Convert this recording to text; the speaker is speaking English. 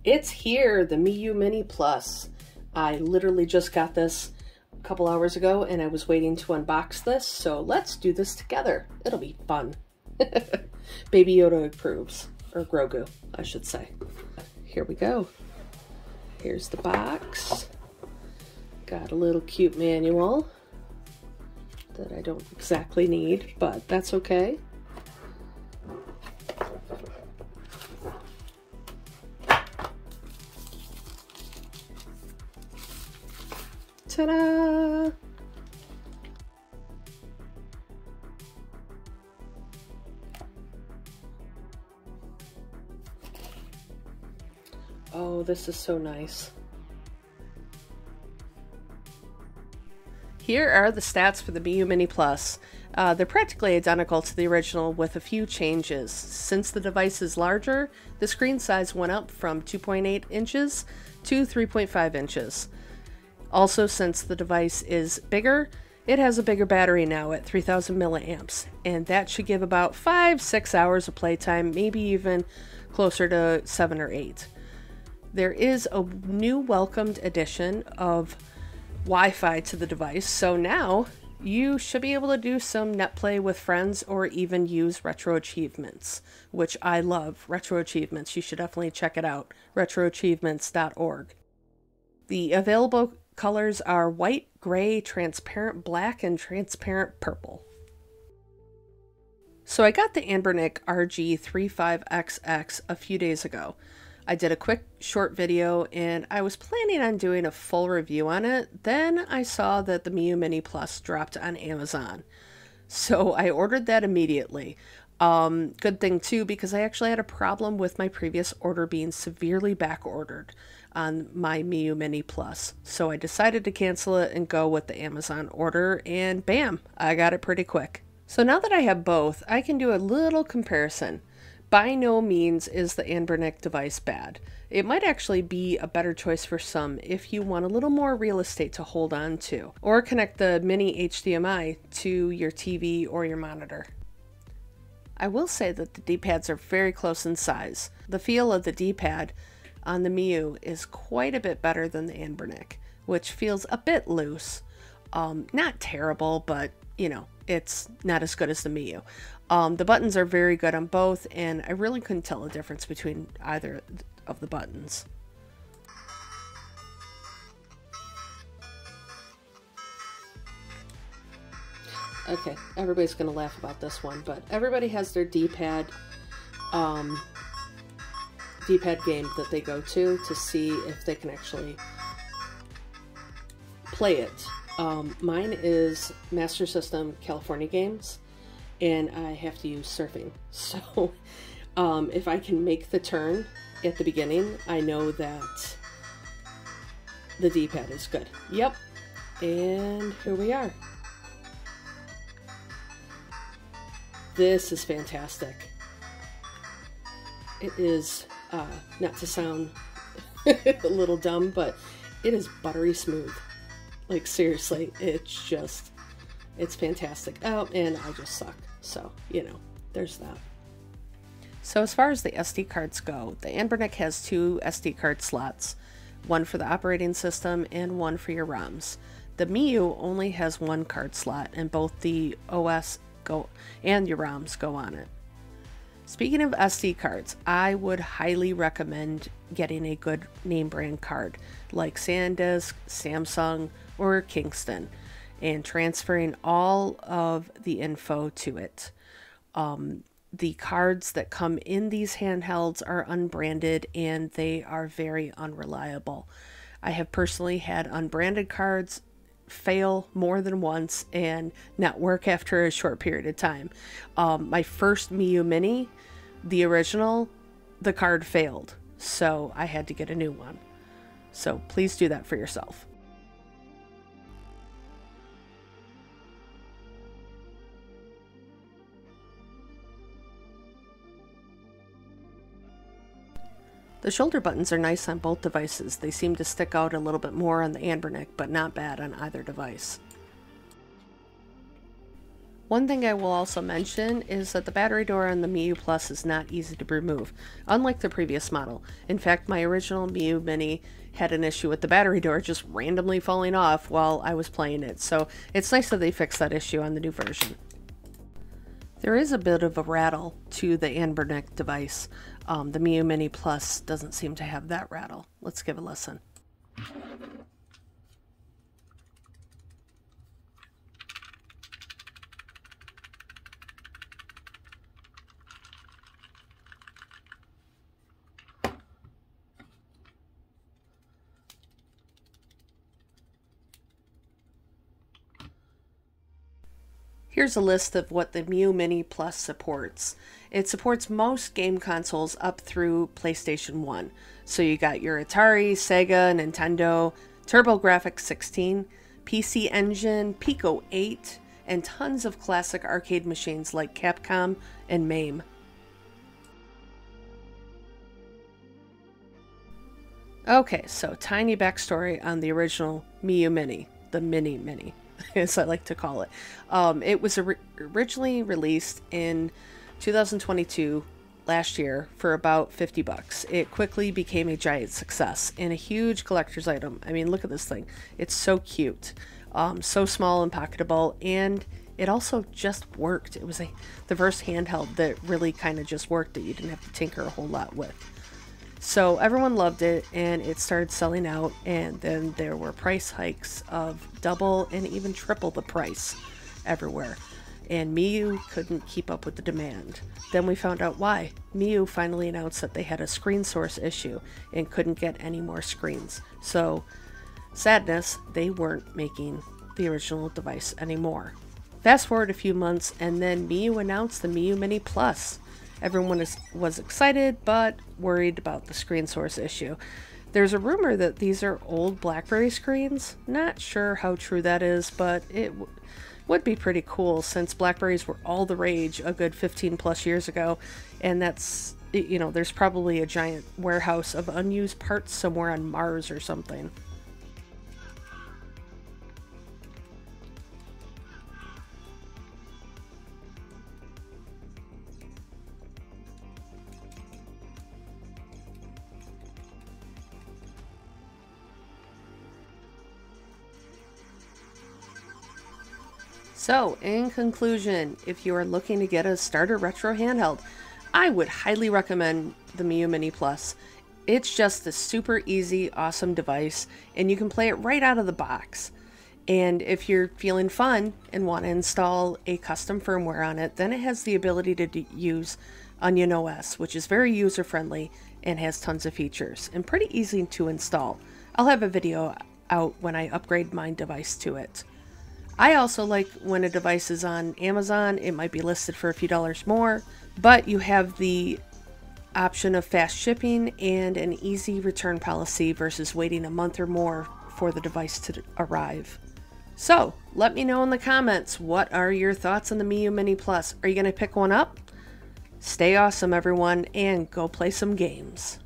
It's here, the Miyoo Mini Plus. I literally just got this a couple hours ago and I was waiting to unbox this, so let's do this together. It'll be fun. Baby Yoda approves, or Grogu, I should say. Here we go. Here's the box. Got a little cute manual that I don't exactly need, but that's okay. Ta-da! Oh, this is so nice. Here are the stats for the Miyoo Mini Plus. They're practically identical to the original with a few changes. Since the device is larger, the screen size went up from 2.8 inches to 3.5 inches. Also, since the device is bigger, it has a bigger battery now at 3000 milliamps, and that should give about 5-6 hours of playtime, maybe even closer to 7 or 8. There is a new welcomed addition of Wi-Fi to the device, so now you should be able to do some net play with friends or even use retro achievements, which I love. Retro achievements, you should definitely check it out, retroachievements.org. The available colors are white, gray, transparent black, and transparent purple. So I got the Anbernic RG35xx a few days ago. I did a quick short video and I was planning on doing a full review on it. Then I saw that the Miyoo Mini Plus dropped on Amazon. So I ordered that immediately. Good thing too, because I actually had a problem with my previous order being severely back ordered on my Miyoo Mini Plus. So I decided to cancel it and go with the Amazon order, and bam, I got it pretty quick. So now that I have both, I can do a little comparison. By no means is the Anbernic device bad. It might actually be a better choice for some if you want a little more real estate to hold on to, or connect the mini HDMI to your TV or your monitor. I will say that the D-pads are very close in size. The feel of the D-pad on the Miyoo is quite a bit better than the Anbernic, which feels a bit loose. Not terrible, but you know, it's not as good as the Miyoo. The buttons are very good on both, and I really couldn't tell the difference between either of the buttons. Okay, everybody's gonna laugh about this one, but everybody has their D-pad game that they go to see if they can actually play it. Mine is Master System California Games, and I have to use surfing. So if I can make the turn at the beginning, I know that the D-pad is good. Yep, and here we are. This is fantastic. It is, not to sound a little dumb, but it is buttery smooth. Like seriously, it's fantastic. Oh, and I just suck. So, you know, there's that. So as far as the SD cards go, the Anbernic has 2 SD card slots, one for the operating system and one for your ROMs. The Miyoo only has 1 card slot, and both the OS go and your ROMs go on it. Speaking of SD cards, I would highly recommend getting a good name brand card like SanDisk, Samsung, or Kingston, and transferring all of the info to it. The cards that come in these handhelds are unbranded and they are very unreliable. I have personally had unbranded cards fail more than once and not work after a short period of time. My first Miyoo Mini, the original, the card failed, so I had to get a new one. So please do that for yourself. The shoulder buttons are nice on both devices. They seem to stick out a little bit more on the Anbernic, but not bad on either device. One thing I will also mention is that the battery door on the Miyoo Plus is not easy to remove, unlike the previous model. In fact, my original Miyoo Mini had an issue with the battery door just randomly falling off while I was playing it, so it's nice that they fixed that issue on the new version. There is a bit of a rattle to the Anbernic device. The Miyoo Mini Plus doesn't seem to have that rattle. Let's give a listen. Here's a list of what the Miyoo Mini Plus supports. It supports most game consoles up through PlayStation 1. So you got your Atari, Sega, Nintendo, TurboGrafx 16, PC Engine, Pico 8, and tons of classic arcade machines like Capcom and MAME. Okay, so tiny backstory on the original Miyoo Mini, the Mini Mini, as I like to call it. It was originally released in 2022, last year, for about 50 bucks. It quickly became a giant success and a huge collector's item. I mean, look at this thing. It's so cute, so small and pocketable, and it also just worked. It was the first handheld that really kind of just worked, that you didn't have to tinker a whole lot with. So everyone loved it, and it started selling out, and then there were price hikes of double and even triple the price everywhere. And Miyoo couldn't keep up with the demand. Then we found out why. Miyoo finally announced that they had a screen source issue and couldn't get any more screens. So, sadness, they weren't making the original device anymore. Fast forward a few months, and then Miyoo announced the Miyoo Mini Plus. Everyone was excited, but worried about the screen source issue. There's a rumor that these are old BlackBerry screens. Not sure how true that is, but it would be pretty cool, since BlackBerries were all the rage a good 15 plus years ago, and that's, you know, there's probably a giant warehouse of unused parts somewhere on Mars or something. So, in conclusion, if you are looking to get a starter retro handheld, I would highly recommend the Miyoo Mini Plus. It's just a super easy, awesome device, and you can play it right out of the box. And if you're feeling fun and want to install a custom firmware on it, then it has the ability to use Onion OS, which is very user-friendly and has tons of features, and pretty easy to install. I'll have a video out when I upgrade my device to it. I also like when a device is on Amazon, it might be listed for a few dollars more, but you have the option of fast shipping and an easy return policy versus waiting a month or more for the device to arrive. So, let me know in the comments, what are your thoughts on the Miyoo Mini Plus? Are you going to pick one up? Stay awesome, everyone, and go play some games.